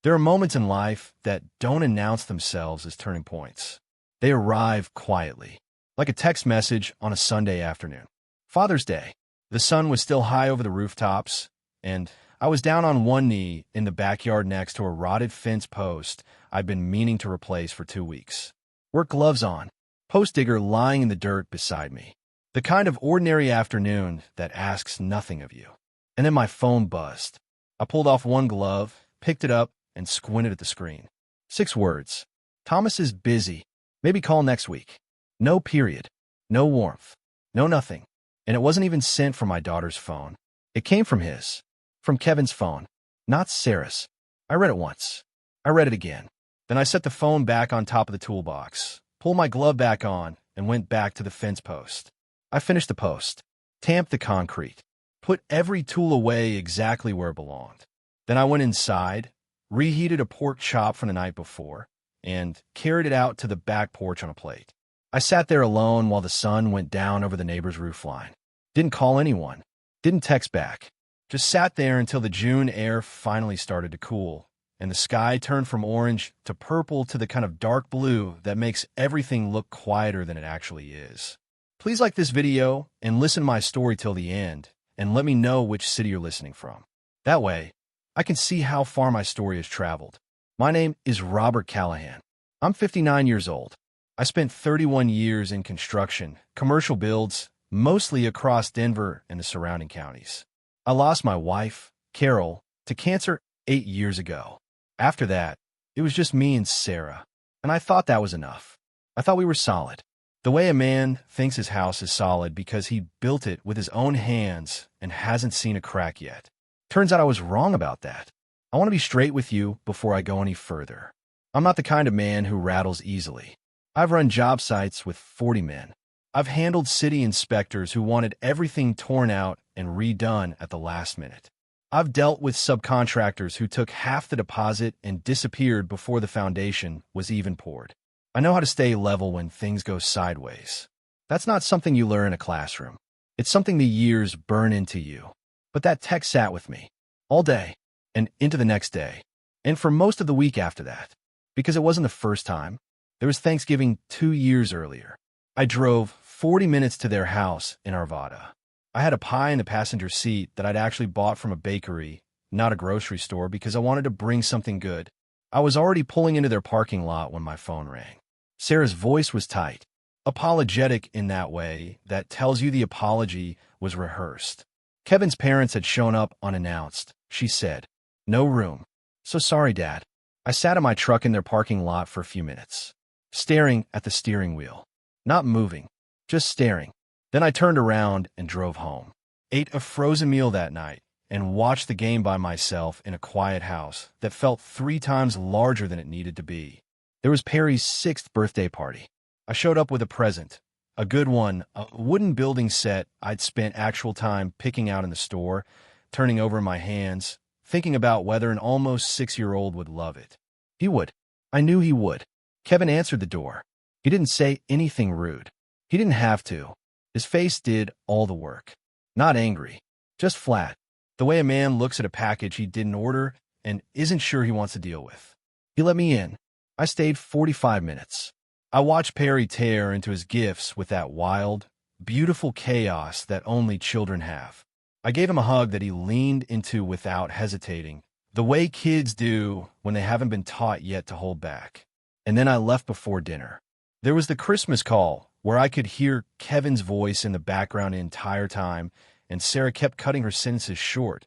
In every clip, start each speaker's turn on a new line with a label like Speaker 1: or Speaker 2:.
Speaker 1: There are moments in life that don't announce themselves as turning points. They arrive quietly, like a text message on a Sunday afternoon. Father's Day. The sun was still high over the rooftops, and I was down on one knee in the backyard next to a rotted fence post I'd been meaning to replace for 2 weeks. Work gloves on, post digger lying in the dirt beside me. The kind of ordinary afternoon that asks nothing of you. And then my phone buzzed. I pulled off one glove, picked it up, and squinted at the screen. 6 words. Thomas is busy. Maybe call next week. No period. No warmth. No nothing. And it wasn't even sent from my daughter's phone. It came from his. From Kevin's phone. Not Sarah's. I read it once. I read it again. Then I set the phone back on top of the toolbox, pulled my glove back on, and went back to the fence post. I finished the post, tamped the concrete, put every tool away exactly where it belonged. Then I went inside, reheated a pork chop from the night before, and carried it out to the back porch on a plate. I sat there alone while the sun went down over the neighbor's roofline. Didn't call anyone. Didn't text back. Just sat there until the June air finally started to cool, and the sky turned from orange to purple to the kind of dark blue that makes everything look quieter than it actually is. Please like this video and listen to my story till the end, and let me know which city you're listening from. That way, I can see how far my story has traveled. My name is Robert Callahan. I'm 59 years old. I spent 31 years in construction, commercial builds, mostly across Denver and the surrounding counties. I lost my wife, Carol, to cancer 8 years ago. After that, it was just me and Sarah, and I thought that was enough. I thought we were solid. The way a man thinks his house is solid because he built it with his own hands and hasn't seen a crack yet. Turns out I was wrong about that. I want to be straight with you before I go any further. I'm not the kind of man who rattles easily. I've run job sites with 40 men. I've handled city inspectors who wanted everything torn out and redone at the last minute. I've dealt with subcontractors who took half the deposit and disappeared before the foundation was even poured. I know how to stay level when things go sideways. That's not something you learn in a classroom. It's something the years burn into you. But that text sat with me all day and into the next day, and for most of the week after that, because it wasn't the first time. There was Thanksgiving 2 years earlier. I drove 40 minutes to their house in Arvada. I had a pie in the passenger seat that I'd actually bought from a bakery, not a grocery store, because I wanted to bring something good. I was already pulling into their parking lot when my phone rang. Sarah's voice was tight, apologetic in that way that tells you the apology was rehearsed. Kevin's parents had shown up unannounced. She said, "No room." "So sorry, Dad." I sat in my truck in their parking lot for a few minutes, staring at the steering wheel, not moving, just staring. Then I turned around and drove home, ate a frozen meal that night, and watched the game by myself in a quiet house that felt 3 times larger than it needed to be. There was Perry's 6th birthday party. I showed up with a present, a good one, a wooden building set I'd spent actual time picking out in the store, turning over in my hands, thinking about whether an almost 6-year-old would love it. He would. I knew he would. Kevin answered the door. He didn't say anything rude. He didn't have to. His face did all the work. Not angry, just flat. The way a man looks at a package he didn't order and isn't sure he wants to deal with. He let me in. I stayed 45 minutes. I watched Perry tear into his gifts with that wild, beautiful chaos that only children have. I gave him a hug that he leaned into without hesitating, the way kids do when they haven't been taught yet to hold back. And then I left before dinner. There was the Christmas call, where I could hear Kevin's voice in the background the entire time, and Sarah kept cutting her sentences short,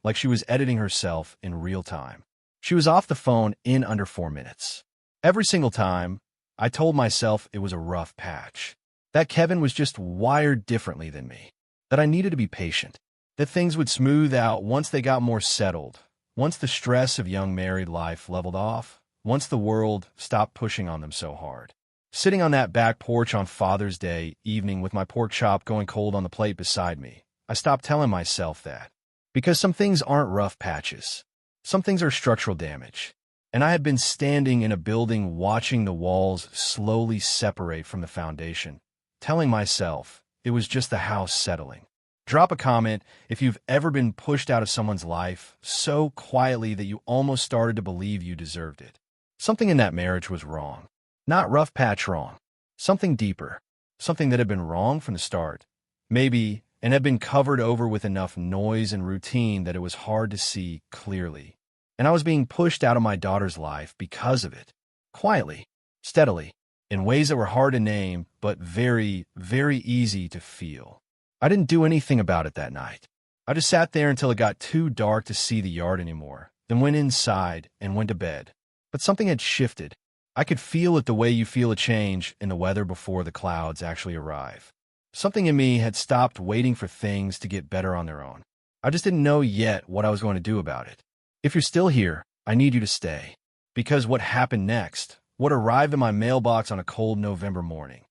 Speaker 1: like she was editing herself in real time. She was off the phone in under 4 minutes. Every single time, I told myself it was a rough patch, that Kevin was just wired differently than me, that I needed to be patient, that things would smooth out once they got more settled, once the stress of young married life leveled off, once the world stopped pushing on them so hard. Sitting on that back porch on Father's Day evening with my pork chop going cold on the plate beside me, I stopped telling myself that. Because some things aren't rough patches. Some things are structural damage. And I had been standing in a building watching the walls slowly separate from the foundation, telling myself it was just the house settling. Drop a comment if you've ever been pushed out of someone's life so quietly that you almost started to believe you deserved it. Something in that marriage was wrong. Not rough patch wrong. Something deeper. Something that had been wrong from the start. Maybe, and had been covered over with enough noise and routine that it was hard to see clearly. And I was being pushed out of my daughter's life because of it. Quietly, steadily, in ways that were hard to name, but very, very easy to feel. I didn't do anything about it that night. I just sat there until it got too dark to see the yard anymore, then went inside and went to bed. But something had shifted. I could feel it the way you feel a change in the weather before the clouds actually arrive. Something in me had stopped waiting for things to get better on their own. I just didn't know yet what I was going to do about it. If you're still here, I need you to stay. Because what happened next, what arrived in my mailbox on a cold November morning,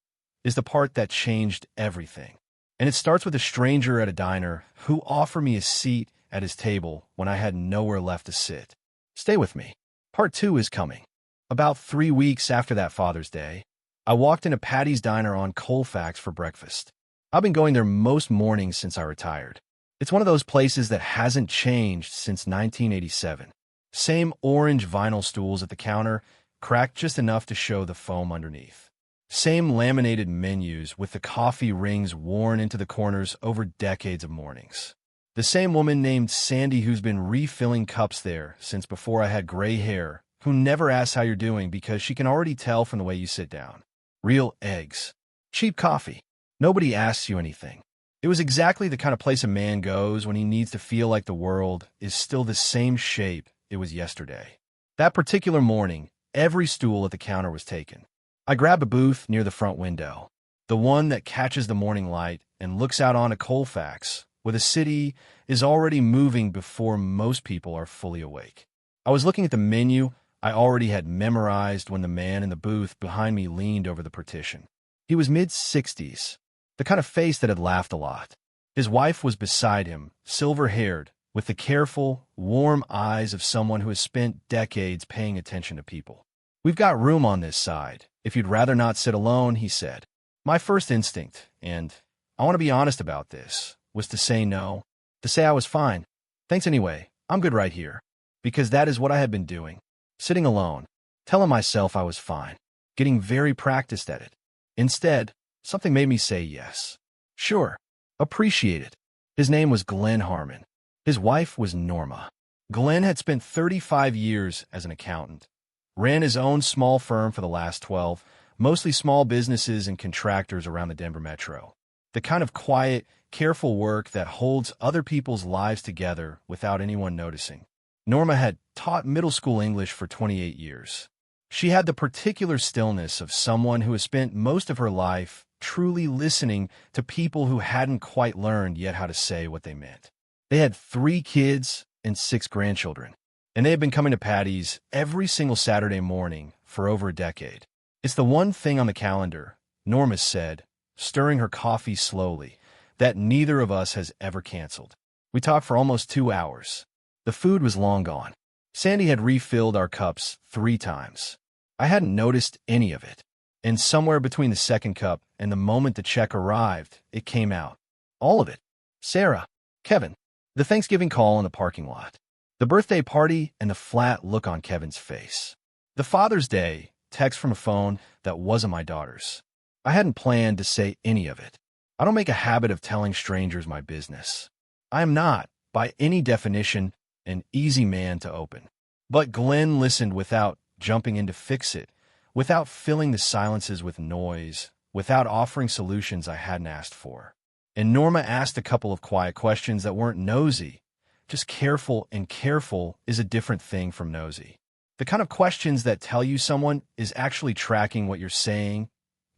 Speaker 1: is the part that changed everything. And it starts with a stranger at a diner who offered me a seat at his table when I had nowhere left to sit. Stay with me. Part 2 is coming. About 3 weeks after that Father's Day, I walked into Patty's Diner on Colfax for breakfast. I've been going there most mornings since I retired. It's one of those places that hasn't changed since 1987. Same orange vinyl stools at the counter, cracked just enough to show the foam underneath. Same laminated menus with the coffee rings worn into the corners over decades of mornings. The same woman named Sandy who's been refilling cups there since before I had gray hair, who never asks how you're doing because she can already tell from the way you sit down. Real eggs. Cheap coffee. Nobody asks you anything. It was exactly the kind of place a man goes when he needs to feel like the world is still the same shape it was yesterday. That particular morning, every stool at the counter was taken. I grabbed a booth near the front window, the one that catches the morning light and looks out onto Colfax, where the city is already moving before most people are fully awake. I was looking at the menu I already had memorized when the man in the booth behind me leaned over the partition. He was mid-60s, the kind of face that had laughed a lot. His wife was beside him, silver-haired, with the careful, warm eyes of someone who has spent decades paying attention to people. "We've got room on this side. If you'd rather not sit alone," he said. My first instinct, and I want to be honest about this, was to say no, to say I was fine. Thanks anyway, I'm good right here. Because that is what I had been doing. Sitting alone, telling myself I was fine, getting very practiced at it. Instead, something made me say yes. Sure, appreciate it. His name was Glen Harmon. His wife was Norma. Glen had spent 35 years as an accountant. Ran his own small firm for the last 12, mostly small businesses and contractors around the Denver metro. The kind of quiet, careful work that holds other people's lives together without anyone noticing. Norma had taught middle school English for 28 years. She had the particular stillness of someone who has spent most of her life truly listening to people who hadn't quite learned yet how to say what they meant. They had 3 kids and 6 grandchildren. And they had been coming to Patty's every single Saturday morning for over a decade. It's the one thing on the calendar, Norma said, stirring her coffee slowly, that neither of us has ever canceled. We talked for almost 2 hours. The food was long gone. Sandy had refilled our cups 3 times. I hadn't noticed any of it. And somewhere between the second cup and the moment the check arrived, it came out. All of it. Sarah, Kevin, the Thanksgiving call in the parking lot. The birthday party and the flat look on Kevin's face. The Father's Day text from a phone that wasn't my daughter's. I hadn't planned to say any of it. I don't make a habit of telling strangers my business. I am not, by any definition, an easy man to open. But Glen listened without jumping in to fix it, without filling the silences with noise, without offering solutions I hadn't asked for. And Norma asked a couple of quiet questions that weren't nosy. Just careful, and careful is a different thing from nosy. The kind of questions that tell you someone is actually tracking what you're saying,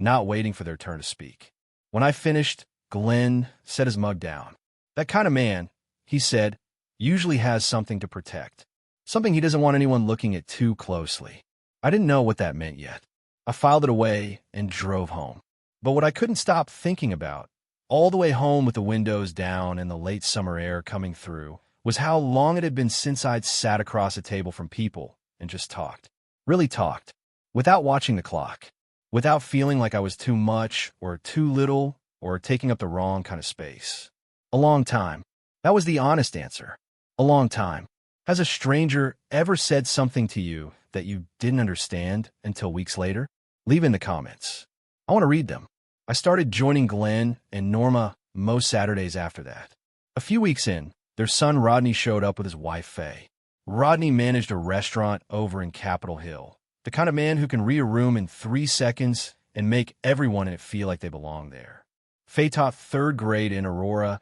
Speaker 1: not waiting for their turn to speak. When I finished, Glen set his mug down. That kind of man, he said, usually has something to protect. Something he doesn't want anyone looking at too closely. I didn't know what that meant yet. I filed it away and drove home. But what I couldn't stop thinking about, all the way home with the windows down and the late summer air coming through, was how long it had been since I'd sat across a table from people and just talked. Really talked. Without watching the clock. Without feeling like I was too much or too little or taking up the wrong kind of space. A long time. That was the honest answer. A long time. Has a stranger ever said something to you that you didn't understand until weeks later? Leave in the comments. I want to read them. I started joining Glen and Norma most Saturdays after that. A few weeks in, their son Rodney showed up with his wife Faye. Rodney managed a restaurant over in Capitol Hill, the kind of man who can read a room in 3 seconds and make everyone in it feel like they belong there. Faye taught 3rd grade in Aurora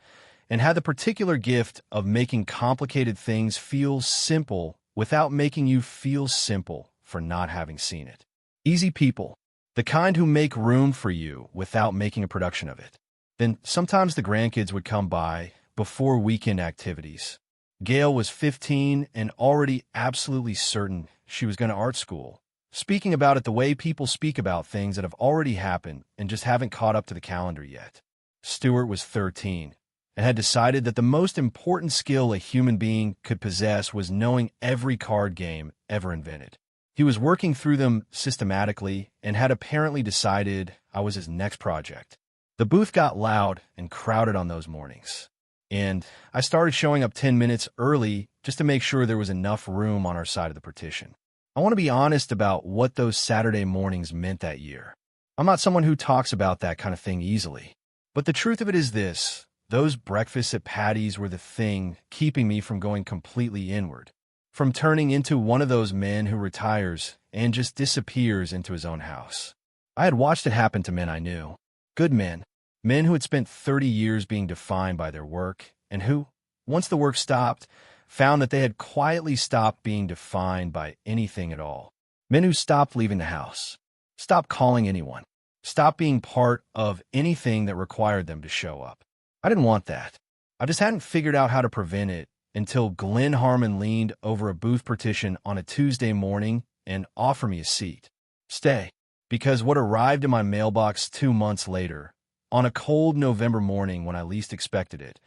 Speaker 1: and had the particular gift of making complicated things feel simple without making you feel simple for not having seen it. Easy people, the kind who make room for you without making a production of it. Then sometimes the grandkids would come by before weekend activities. Gail was 15 and already absolutely certain she was going to art school, speaking about it the way people speak about things that have already happened and just haven't caught up to the calendar yet. Stuart was 13 and had decided that the most important skill a human being could possess was knowing every card game ever invented. He was working through them systematically and had apparently decided I was his next project. The booth got loud and crowded on those mornings, and I started showing up 10 minutes early just to make sure there was enough room on our side of the partition. I want to be honest about what those Saturday mornings meant that year. I'm not someone who talks about that kind of thing easily, but the truth of it is this: those breakfasts at Patty's were the thing keeping me from going completely inward, from turning into one of those men who retires and just disappears into his own house. I had watched it happen to men I knew. Good men. Men who had spent 30 years being defined by their work, and who, once the work stopped, found that they had quietly stopped being defined by anything at all. Men who stopped leaving the house, stopped calling anyone, stopped being part of anything that required them to show up. I didn't want that. I just hadn't figured out how to prevent it until Glen Harmon leaned over a booth partition on a Tuesday morning and offered me a seat. Stay, because what arrived in my mailbox 2 months later, on a cold November morning when I least expected it,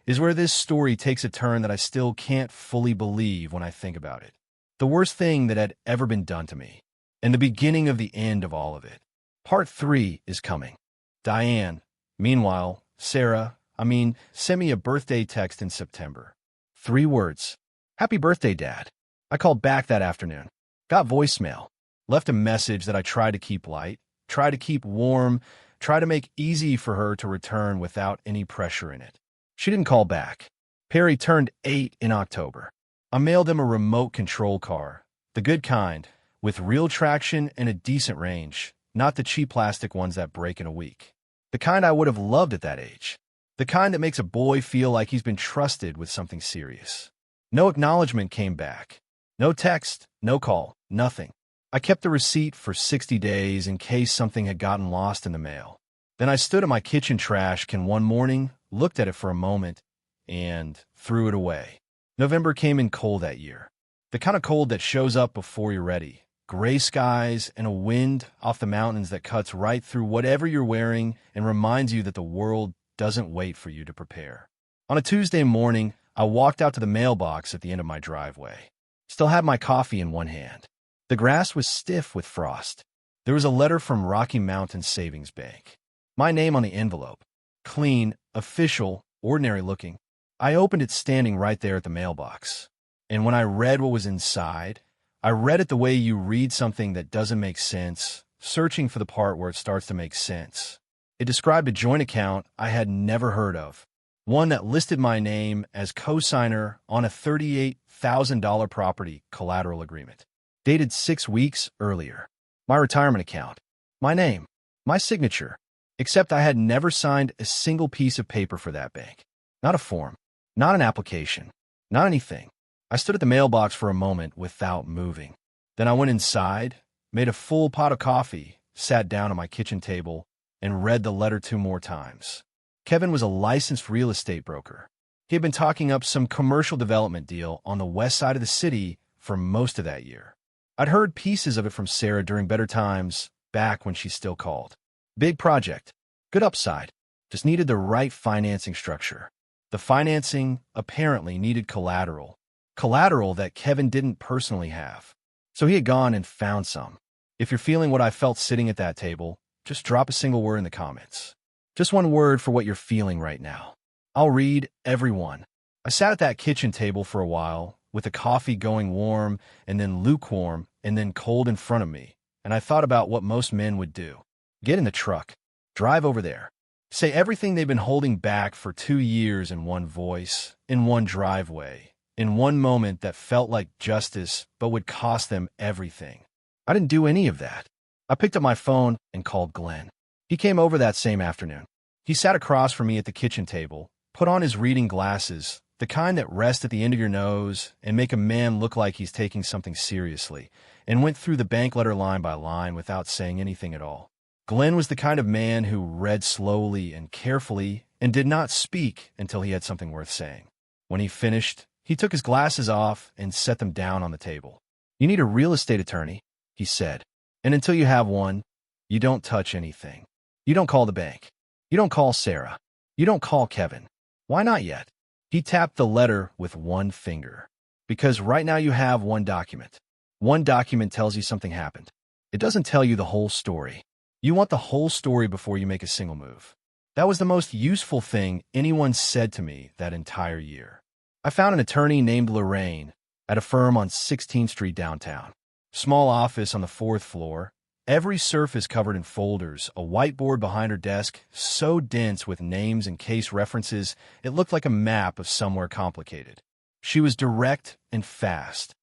Speaker 1: is where this story takes a turn that I still can't fully believe when I think about it. The worst thing that had ever been done to me, and the beginning of the end of all of it. Part 3 is coming. Diane, meanwhile, sent me a birthday text in September. 3 words. Happy birthday, Dad. I called back that afternoon. Got voicemail. Left a message that I tried to keep light, tried to keep warm, tried to make easy for her to return without any pressure in it. She didn't call back. Perry turned 8 in October. I mailed him a remote control car, the good kind, with real traction and a decent range, not the cheap plastic ones that break in a week. The kind I would have loved at that age. The kind that makes a boy feel like he's been trusted with something serious. No acknowledgement came back. No text, no call, nothing. I kept the receipt for 60 days in case something had gotten lost in the mail. Then I stood at my kitchen trash can one morning, looked at it for a moment, and threw it away. November came in cold that year. The kind of cold that shows up before you're ready. Gray skies and a wind off the mountains that cuts right through whatever you're wearing and reminds you that the world doesn't wait for you to prepare. On a Tuesday morning, I walked out to the mailbox at the end of my driveway. Still had my coffee in one hand. The grass was stiff with frost. There was a letter from Rocky Mountain Savings Bank. My name on the envelope. Clean, official, ordinary looking. I opened it standing right there at the mailbox. And when I read what was inside, I read it the way you read something that doesn't make sense, searching for the part where it starts to make sense. It described a joint account I had never heard of, one that listed my name as co-signer on a $38,000 property collateral agreement, dated 6 weeks earlier. My retirement account, my name, my signature, except I had never signed a single piece of paper for that bank. Not a form, not an application, not anything. I stood at the mailbox for a moment without moving. Then I went inside, made a full pot of coffee, sat down at my kitchen table, and read the letter 2 more times. Kevin was a licensed real estate broker. He had been talking up some commercial development deal on the west side of the city for most of that year. I'd heard pieces of it from Sarah during better times, back when she still called. Big project, good upside, just needed the right financing structure. The financing apparently needed collateral that Kevin didn't personally have. So he had gone and found some. If you're feeling what I felt sitting at that table, just drop a single word in the comments. Just one word for what you're feeling right now. I'll read every one. I sat at that kitchen table for a while, with the coffee going warm, and then lukewarm, and then cold in front of me, and I thought about what most men would do. Get in the truck. Drive over there. Say everything they've been holding back for 2 years in one voice, in one driveway, in one moment that felt like justice but would cost them everything. I didn't do any of that. I picked up my phone and called Glen. He came over that same afternoon. He sat across from me at the kitchen table, put on his reading glasses, the kind that rest at the end of your nose and make a man look like he's taking something seriously, and went through the bank letter line by line without saying anything at all. Glen was the kind of man who read slowly and carefully and did not speak until he had something worth saying. When he finished, he took his glasses off and set them down on the table. "You need a real estate attorney," he said. "And until you have one, you don't touch anything. You don't call the bank. You don't call Sarah. You don't call Kevin. Why not yet?" He tapped the letter with one finger. "Because right now you have one document. One document tells you something happened. It doesn't tell you the whole story. You want the whole story before you make a single move." That was the most useful thing anyone said to me that entire year. I found an attorney named Lorraine at a firm on 16th Street downtown. Small office on the 4th floor. Every surface covered in folders, a whiteboard behind her desk, so dense with names and case references, it looked like a map of somewhere complicated. She was direct and fast.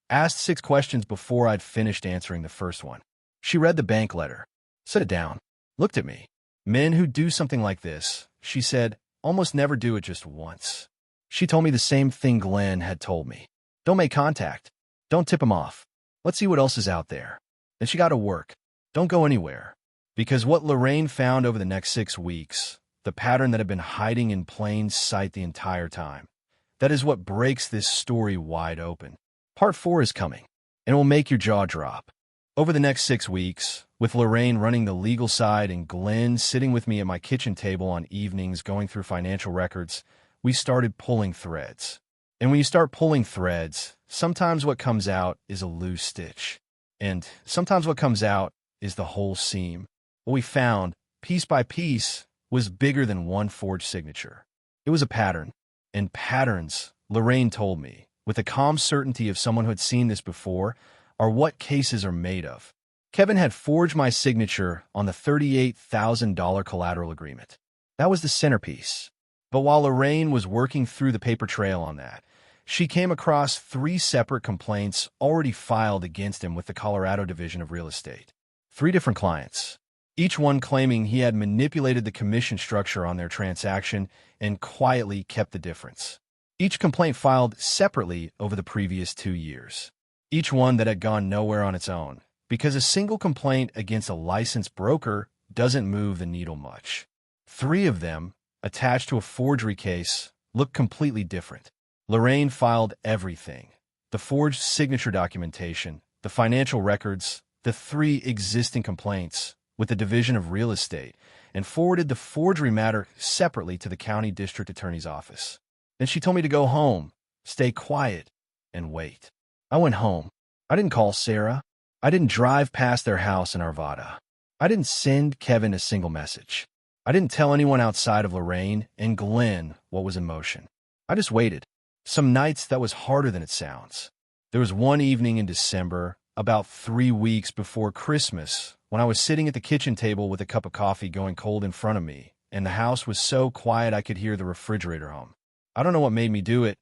Speaker 1: Asked 6 questions before I'd finished answering the first one. She read the bank letter, set it down, looked at me. "Men who do something like this," she said, "almost never do it just once." She told me the same thing Glen had told me. "Don't make contact. Don't tip him off. Let's see what else is out there." Then she got to work. Don't go anywhere. Because what Lorraine found over the next 6 weeks, the pattern that had been hiding in plain sight the entire time, that is what breaks this story wide open. Part 4 is coming, and it will make your jaw drop. Over the next 6 weeks, with Lorraine running the legal side and Glen sitting with me at my kitchen table on evenings going through financial records, we started pulling threads. And when you start pulling threads, sometimes what comes out is a loose stitch. And sometimes what comes out is the whole seam. What we found, piece by piece, was bigger than one forged signature. It was a pattern. And patterns, Lorraine told me, with the calm certainty of someone who had seen this before, are what cases are made of. Kevin had forged my signature on the $38,000 collateral agreement. That was the centerpiece. But while Lorraine was working through the paper trail on that, she came across 3 separate complaints already filed against him with the Colorado Division of Real Estate. 3 different clients, each one claiming he had manipulated the commission structure on their transaction and quietly kept the difference. Each complaint filed separately over the previous 2 years. Each one that had gone nowhere on its own, because a single complaint against a licensed broker doesn't move the needle much. 3 of them, attached to a forgery case, looked completely different. Lorraine filed everything: the forged signature documentation, the financial records, the 3 existing complaints with the Division of Real Estate, and forwarded the forgery matter separately to the county district attorney's office. Then she told me to go home, stay quiet, and wait. I went home. I didn't call Sarah. I didn't drive past their house in Arvada. I didn't send Kevin a single message. I didn't tell anyone outside of Lorraine and Glen what was in motion. I just waited. Some nights that was harder than it sounds. There was one evening in December, about 3 weeks before Christmas, when I was sitting at the kitchen table with a cup of coffee going cold in front of me, and the house was so quiet I could hear the refrigerator hum. I don't know what made me do it.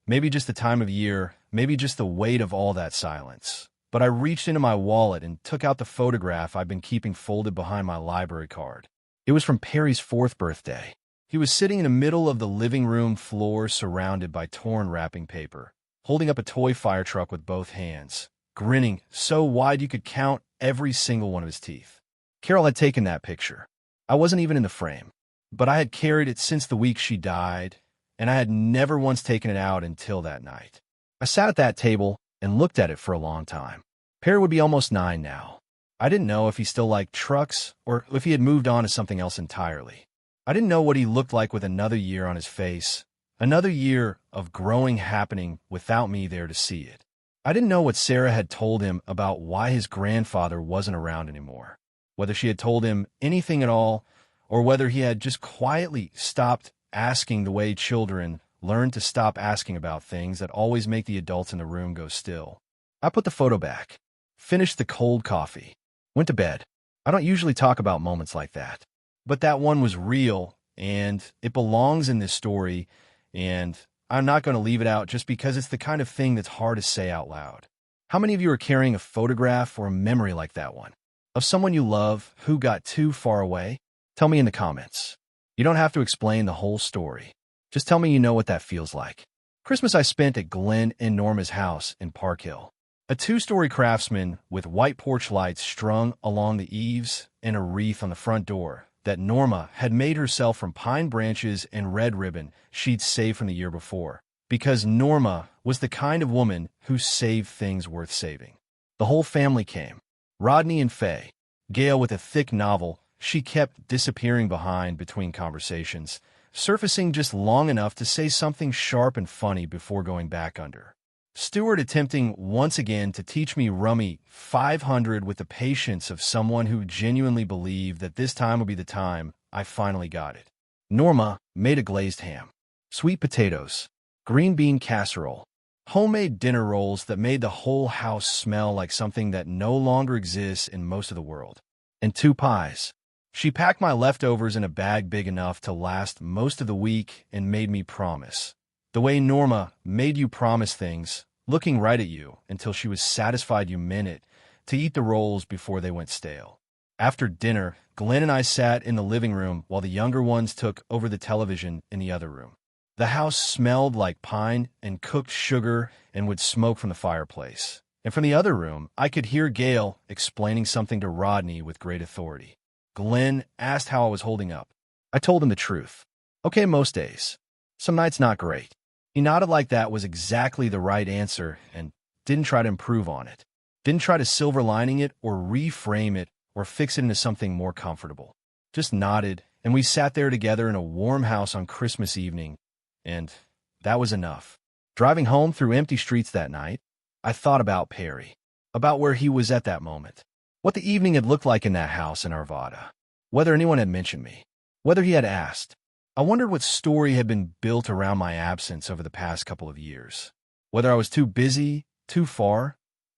Speaker 1: Maybe just the time of year, maybe just the weight of all that silence. But I reached into my wallet and took out the photograph I'd been keeping folded behind my library card. It was from Perry's 4th birthday. He was sitting in the middle of the living room floor surrounded by torn wrapping paper, holding up a toy fire truck with both hands, grinning so wide you could count every single one of his teeth. Carol had taken that picture. I wasn't even in the frame, but I had carried it since the week she died, and I had never once taken it out until that night. I sat at that table and looked at it for a long time. Perry would be almost 9 now. I didn't know if he still liked trucks or if he had moved on to something else entirely. I didn't know what he looked like with another year on his face, another year of growing happening without me there to see it. I didn't know what Sarah had told him about why his grandfather wasn't around anymore, whether she had told him anything at all, or whether he had just quietly stopped asking the way children learn to stop asking about things that always make the adults in the room go still. I put the photo back, finished the cold coffee, went to bed. I don't usually talk about moments like that, but that one was real, and it belongs in this story, and I'm not going to leave it out just because it's the kind of thing that's hard to say out loud. How many of you are carrying a photograph or a memory like that one, of someone you love who got too far away? Tell me in the comments. You don't have to explain the whole story. Just tell me you know what that feels like. Christmas I spent at Glen and Norma's house in Park Hill. A two-story craftsman with white porch lights strung along the eaves and a wreath on the front door that Norma had made herself from pine branches and red ribbon she'd saved from the year before, because Norma was the kind of woman who saved things worth saving. The whole family came. Rodney and Faye. Gail with a thick novel she kept disappearing behind between conversations, surfacing just long enough to say something sharp and funny before going back under. Stuart attempting once again to teach me Rummy 500 with the patience of someone who genuinely believed that this time would be the time I finally got it. Norma made a glazed ham, sweet potatoes, green bean casserole, homemade dinner rolls that made the whole house smell like something that no longer exists in most of the world, and 2 pies. She packed my leftovers in a bag big enough to last most of the week and made me promise. The way Norma made you promise things, looking right at you until she was satisfied you meant it, to eat the rolls before they went stale. After dinner, Glenn and I sat in the living room while the younger ones took over the television in the other room. The house smelled like pine and cooked sugar and would smoke from the fireplace. And from the other room, I could hear Gail explaining something to Rodney with great authority. Glenn asked how I was holding up. I told him the truth. Okay, most days. Some nights not great. He nodded like that was exactly the right answer and didn't try to improve on it. Didn't try to silver lining it or reframe it or fix it into something more comfortable. Just nodded, and we sat there together in a warm house on Christmas evening, and that was enough. Driving home through empty streets that night, I thought about Perry, about where he was at that moment, what the evening had looked like in that house in Arvada, whether anyone had mentioned me, whether he had asked. I wondered what story had been built around my absence over the past couple of years, whether I was too busy, too far,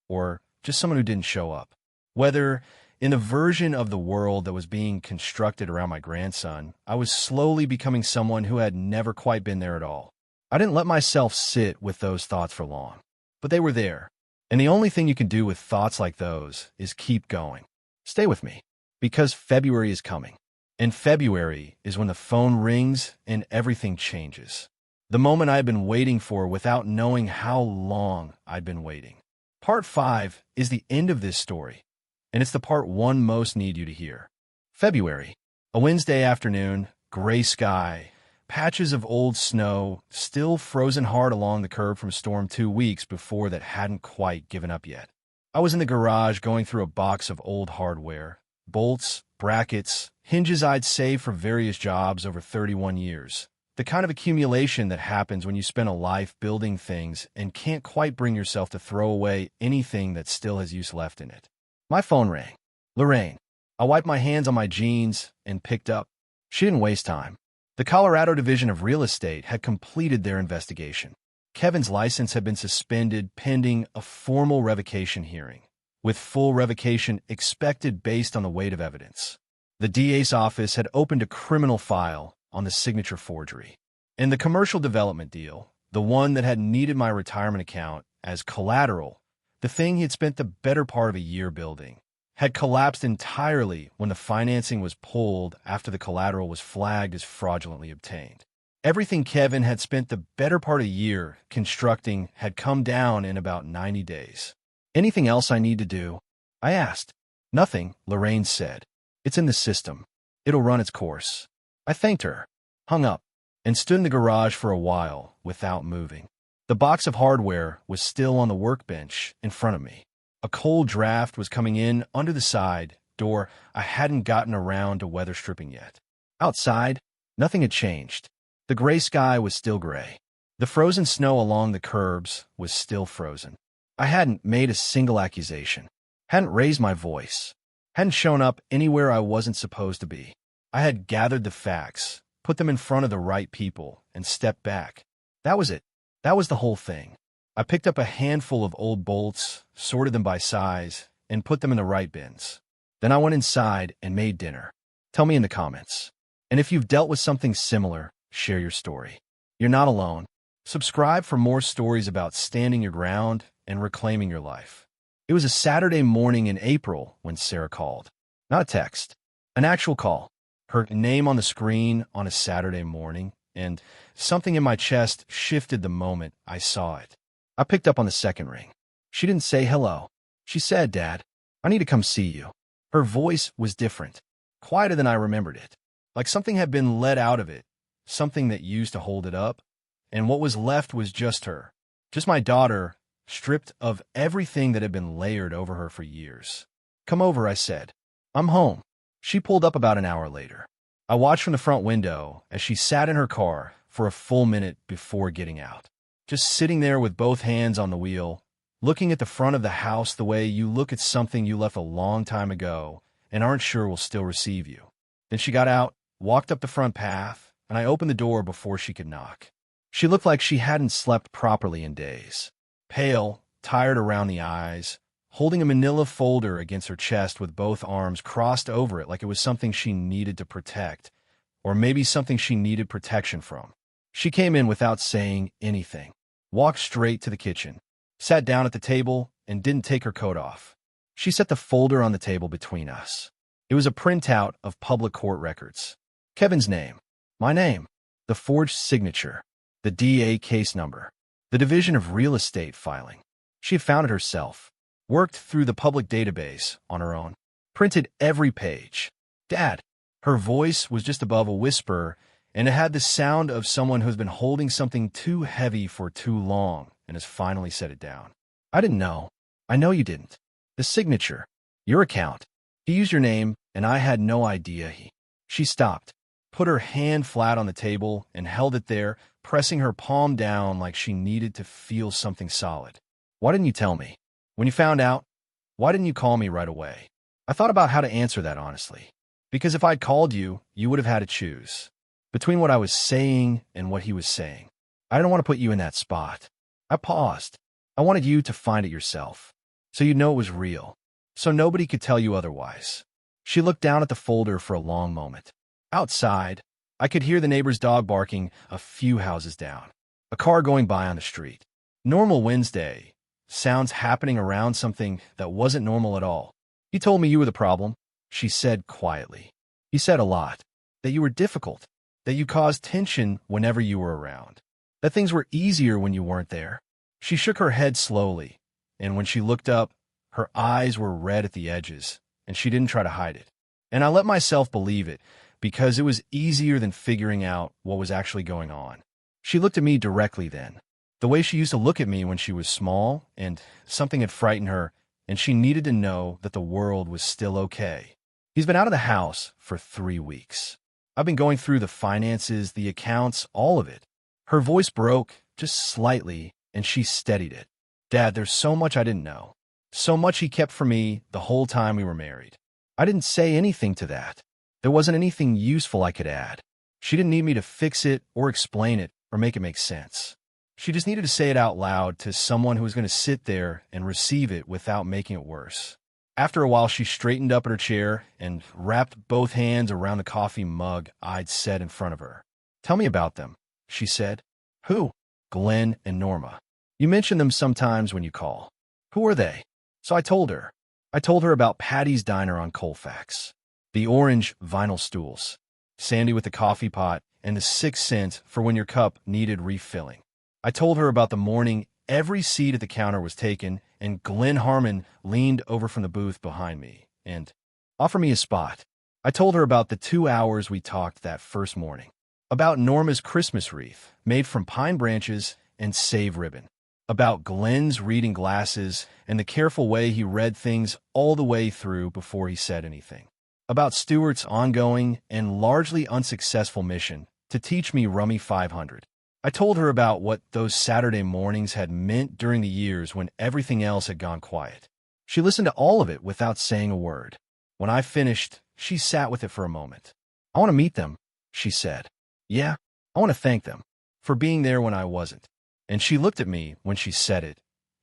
Speaker 1: or just someone who didn't show up, whether in the version of the world that was being constructed around my grandson, I was slowly becoming someone who had never quite been there at all. I didn't let myself sit with those thoughts for long, but they were there, and the only thing you can do with thoughts like those is keep going. Stay with me, because February is coming. And February is when the phone rings and everything changes. The moment I had been waiting for without knowing how long I'd been waiting. Part 5 is the end of this story, and it's the part one most need you to hear. February, a Wednesday afternoon, gray sky, patches of old snow, still frozen hard along the curb from storm 2 weeks before that hadn't quite given up yet. I was in the garage going through a box of old hardware, bolts, brackets, hinges I'd saved for various jobs over 31 years. The kind of accumulation that happens when you spend a life building things and can't quite bring yourself to throw away anything that still has use left in it. My phone rang. Lorraine. I wiped my hands on my jeans and picked up. She didn't waste time. The Colorado Division of Real Estate had completed their investigation. Kevin's license had been suspended pending a formal revocation hearing, with full revocation expected based on the weight of evidence. The DA's office had opened a criminal file on the signature forgery. And the commercial development deal, the one that had needed my retirement account as collateral, the thing he had spent the better part of a year building, had collapsed entirely when the financing was pulled after the collateral was flagged as fraudulently obtained. Everything Kevin had spent the better part of a year constructing had come down in about 90 days. Anything else I need to do? I asked. Nothing, Lorraine said. It's in the system. It'll run its course. I thanked her, hung up, and stood in the garage for a while without moving. The box of hardware was still on the workbench in front of me. A cold draft was coming in under the side door I hadn't gotten around to weather stripping yet. Outside, nothing had changed. The gray sky was still gray. The frozen snow along the curbs was still frozen. I hadn't made a single accusation, hadn't raised my voice, hadn't shown up anywhere I wasn't supposed to be. I had gathered the facts, put them in front of the right people, and stepped back. That was it. That was the whole thing. I picked up a handful of old bolts, sorted them by size, and put them in the right bins. Then I went inside and made dinner. Tell me in the comments. And if you've dealt with something similar, share your story. You're not alone. Subscribe for more stories about standing your ground and reclaiming your life. It was a Saturday morning in April when Sarah called. Not a text, an actual call. Her name on the screen on a Saturday morning, and something in my chest shifted the moment I saw it. I picked up on the second ring. She didn't say hello. She said, "Dad, I need to come see you." Her voice was different, quieter than I remembered it, like something had been let out of it, something that used to hold it up, and what was left was just her, just my daughter, stripped of everything that had been layered over her for years. "Come over," I said. "I'm home." She pulled up about an hour later. I watched from the front window as she sat in her car for a full minute before getting out, just sitting there with both hands on the wheel, looking at the front of the house the way you look at something you left a long time ago and aren't sure will still receive you. Then she got out, walked up the front path, and I opened the door before she could knock. She looked like she hadn't slept properly in days. Pale, tired around the eyes, holding a manila folder against her chest with both arms crossed over it like it was something she needed to protect, or maybe something she needed protection from. She came in without saying anything, walked straight to the kitchen, sat down at the table, and didn't take her coat off. She set the folder on the table between us. It was a printout of public court records. Kevin's name, my name, the forged signature, the DA case number, the Division of Real Estate filing. She had found it herself, worked through the public database on her own, printed every page. "Dad." Her voice was just above a whisper, and it had the sound of someone who's been holding something too heavy for too long and has finally set it down. "I didn't know." "I know you didn't. The signature, your account. He used your name, and I had no idea he—" She stopped, put her hand flat on the table, and held it there, pressing her palm down like she needed to feel something solid. "Why didn't you tell me? When you found out, why didn't you call me right away?" I thought about how to answer that honestly. Because if I'd called you, you would have had to choose between what I was saying and what he was saying. I didn't want to put you in that spot. I paused. I wanted you to find it yourself, so you'd know it was real, so nobody could tell you otherwise. She looked down at the folder for a long moment. Outside, I could hear the neighbor's dog barking a few houses down, a car going by on the street. Normal Wednesday, sounds happening around something that wasn't normal at all. "You told me you were the problem," she said quietly. "You said a lot, that you were difficult, that you caused tension whenever you were around, that things were easier when you weren't there." She shook her head slowly, and when she looked up, her eyes were red at the edges, and she didn't try to hide it. And I let myself believe it, because it was easier than figuring out what was actually going on. She looked at me directly then, the way she used to look at me when she was small, and something had frightened her, and she needed to know that the world was still okay. "He's been out of the house for 3 weeks. I've been going through the finances, the accounts, all of it." Her voice broke just slightly, and she steadied it. "Dad, there's so much I didn't know. So much he kept from me the whole time we were married. I didn't say anything to that. There wasn't anything useful I could add. She didn't need me to fix it or explain it or make it make sense. She just needed to say it out loud to someone who was going to sit there and receive it without making it worse." After a while, she straightened up in her chair and wrapped both hands around the coffee mug I'd set in front of her. "Tell me about them," she said. "Who?" "Glen and Norma. You mention them sometimes when you call." "Who are they?" So I told her. I told her about Patty's Diner on Colfax, the orange vinyl stools, Sandy with the coffee pot, and the 6 cents for when your cup needed refilling. I told her about the morning every seat at the counter was taken, and Glen Harmon leaned over from the booth behind me and offered me a spot. I told her about the 2 hours we talked that first morning, about Norma's Christmas wreath made from pine branches and save ribbon, about Glen's reading glasses and the careful way he read things all the way through before he said anything, about Stuart's ongoing and largely unsuccessful mission to teach me Rummy 500. I told her about what those Saturday mornings had meant during the years when everything else had gone quiet. She listened to all of it without saying a word. When I finished, she sat with it for a moment. "I want to meet them," she said. Yeah, I want to thank them for being there when I wasn't. And she looked at me when she said it,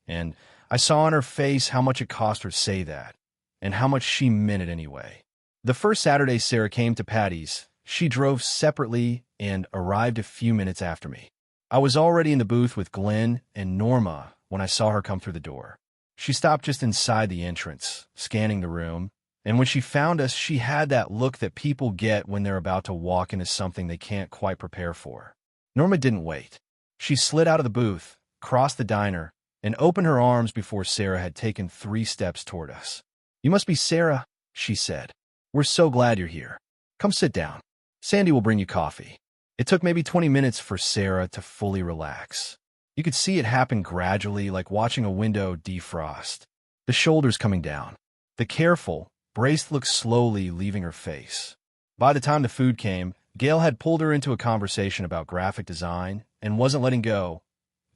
Speaker 1: and I saw on her face how much it cost her to say that, and how much she meant it anyway. The first Saturday Sarah came to Patty's, she drove separately and arrived a few minutes after me. I was already in the booth with Glen and Norma when I saw her come through the door. She stopped just inside the entrance, scanning the room, and when she found us, she had that look that people get when they're about to walk into something they can't quite prepare for. Norma didn't wait. She slid out of the booth, crossed the diner, and opened her arms before Sarah had taken 3 steps toward us. "You must be Sarah," she said. "We're so glad you're here. Come sit down. Sandy will bring you coffee." It took maybe 20 minutes for Sarah to fully relax. You could see it happen gradually, like watching a window defrost. The shoulders coming down. The careful, braced look slowly leaving her face. By the time the food came, Gail had pulled her into a conversation about graphic design and wasn't letting go.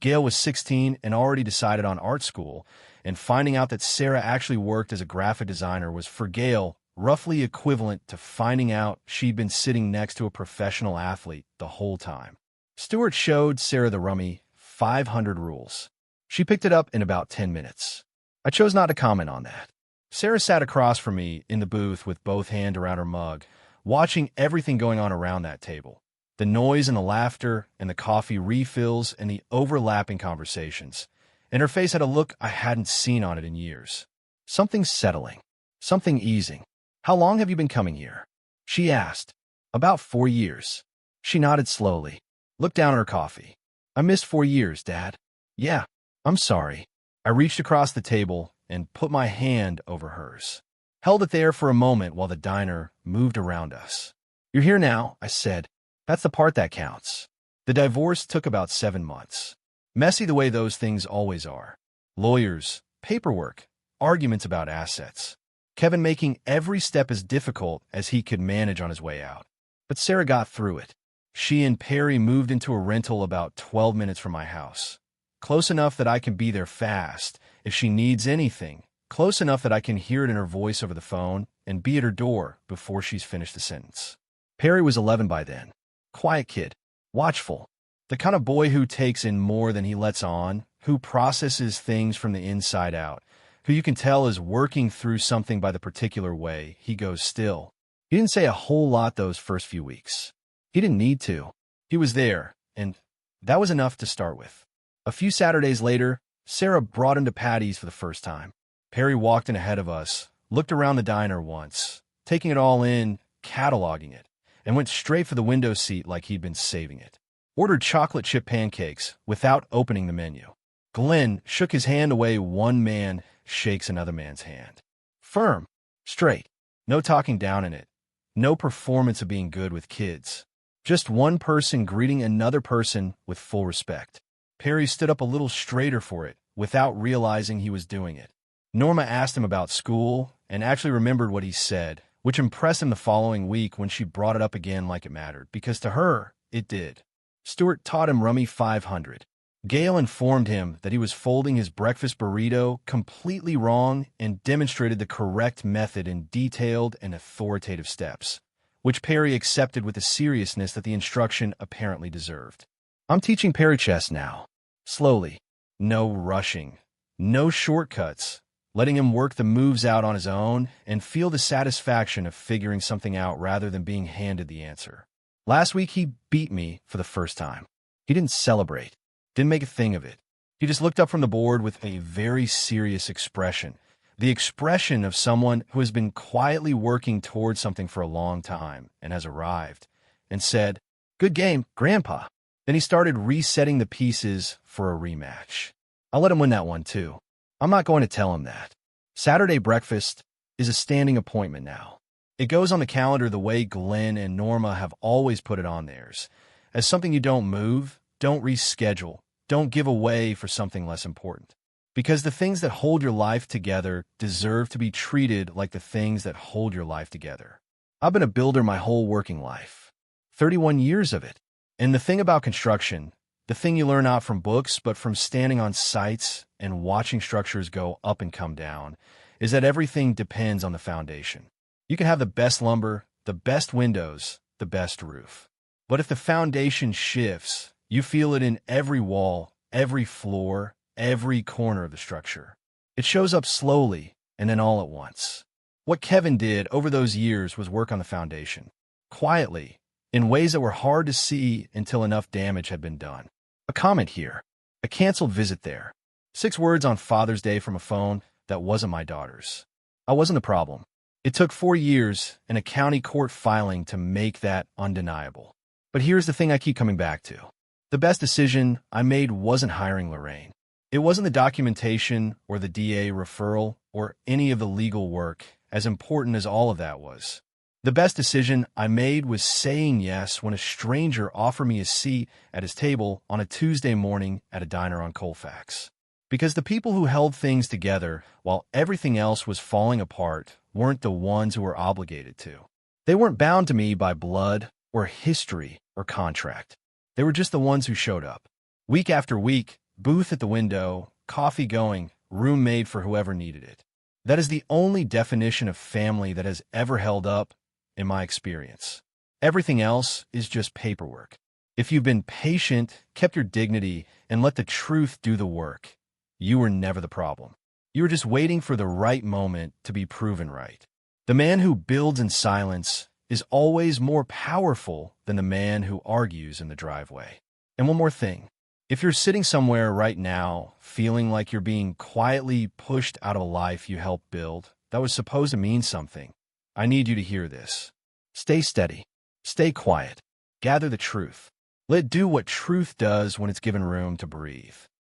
Speaker 1: Gail was 16 and already decided on art school, and finding out that Sarah actually worked as a graphic designer was, for Gail, roughly equivalent to finding out she'd been sitting next to a professional athlete the whole time. Stuart showed Sarah the rummy 500 rules. She picked it up in about 10 minutes. I chose not to comment on that. Sarah sat across from me in the booth with both hands around her mug, watching everything going on around that table. The noise and the laughter and the coffee refills and the overlapping conversations. And her face had a look I hadn't seen on it in years. Something settling. Something easing. "How long have you been coming here?" she asked. "About 4 years." She nodded slowly, looked down at her coffee. "I missed 4 years, Dad." "Yeah, I'm sorry." I reached across the table and put my hand over hers. Held it there for a moment while the diner moved around us. "You're here now," I said. "That's the part that counts." The divorce took about 7 months. Messy the way those things always are. Lawyers, paperwork, arguments about assets. Kevin making every step as difficult as he could manage on his way out. But Sarah got through it. She and Perry moved into a rental about 12 minutes from my house. Close enough that I can be there fast if she needs anything. Close enough that I can hear it in her voice over the phone and be at her door before she's finished the sentence. Perry was 11 by then. Quiet kid. Watchful. The kind of boy who takes in more than he lets on, who processes things from the inside out, who you can tell is working through something by the particular way he goes still. He didn't say a whole lot those first few weeks. He didn't need to. He was there, and that was enough to start with. A few Saturdays later, Sarah brought him to Patty's for the first time. Perry walked in ahead of us, looked around the diner once, taking it all in, cataloging it, and went straight for the window seat like he'd been saving it. Ordered chocolate chip pancakes without opening the menu. Glen shook his hand away. One man shakes another man's hand. Firm, straight, no talking down in it, no performance of being good with kids. Just one person greeting another person with full respect. Perry stood up a little straighter for it, without realizing he was doing it. Norma asked him about school, and actually remembered what he said, which impressed him the following week when she brought it up again like it mattered, because to her, it did. Stuart taught him Rummy 500. Gail informed him that he was folding his breakfast burrito completely wrong and demonstrated the correct method in detailed and authoritative steps, which Perry accepted with the seriousness that the instruction apparently deserved. I'm teaching Perry chess now. Slowly. No rushing. No shortcuts. Letting him work the moves out on his own and feel the satisfaction of figuring something out rather than being handed the answer. Last week he beat me for the first time. He didn't celebrate. Didn't make a thing of it. He just looked up from the board with a very serious expression. The expression of someone who has been quietly working towards something for a long time and has arrived, and said, "Good game, Grandpa." Then he started resetting the pieces for a rematch. I'll let him win that one, too. I'm not going to tell him that. Saturday breakfast is a standing appointment now. It goes on the calendar the way Glen and Norma have always put it on theirs, as something you don't move, don't reschedule, don't give away for something less important. Because the things that hold your life together deserve to be treated like the things that hold your life together. I've been a builder my whole working life. 31 years of it. And the thing about construction, the thing you learn not from books, but from standing on sites and watching structures go up and come down, is that everything depends on the foundation. You can have the best lumber, the best windows, the best roof. But if the foundation shifts, you feel it in every wall, every floor, every corner of the structure. It shows up slowly and then all at once. What Kevin did over those years was work on the foundation, quietly, in ways that were hard to see until enough damage had been done. A comment here, a canceled visit there, 6 words on Father's Day from a phone that wasn't my daughter's. I wasn't the problem. It took 4 years and a county court filing to make that undeniable. But here's the thing I keep coming back to. The best decision I made wasn't hiring Lorraine. It wasn't the documentation or the DA referral or any of the legal work, as important as all of that was. The best decision I made was saying yes when a stranger offered me a seat at his table on a Tuesday morning at a diner on Colfax. Because the people who held things together while everything else was falling apart weren't the ones who were obligated to. They weren't bound to me by blood or history or contract. They were just the ones who showed up. Week after week, booth at the window, coffee going, room made for whoever needed it. That is the only definition of family that has ever held up, in my experience. Everything else is just paperwork. If you've been patient, kept your dignity, and let the truth do the work, you were never the problem. You were just waiting for the right moment to be proven right. The man who builds in silence is always more powerful than the man who argues in the driveway. And one more thing. If you're sitting somewhere right now feeling like you're being quietly pushed out of a life you helped build that was supposed to mean something, I need you to hear this. Stay steady. Stay quiet. Gather the truth. Let it do what truth does when it's given room to breathe.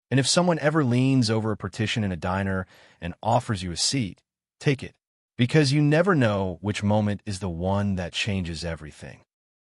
Speaker 1: And if someone ever leans over a partition in a diner and offers you a seat, take it. Because you never know which moment is the one that changes everything.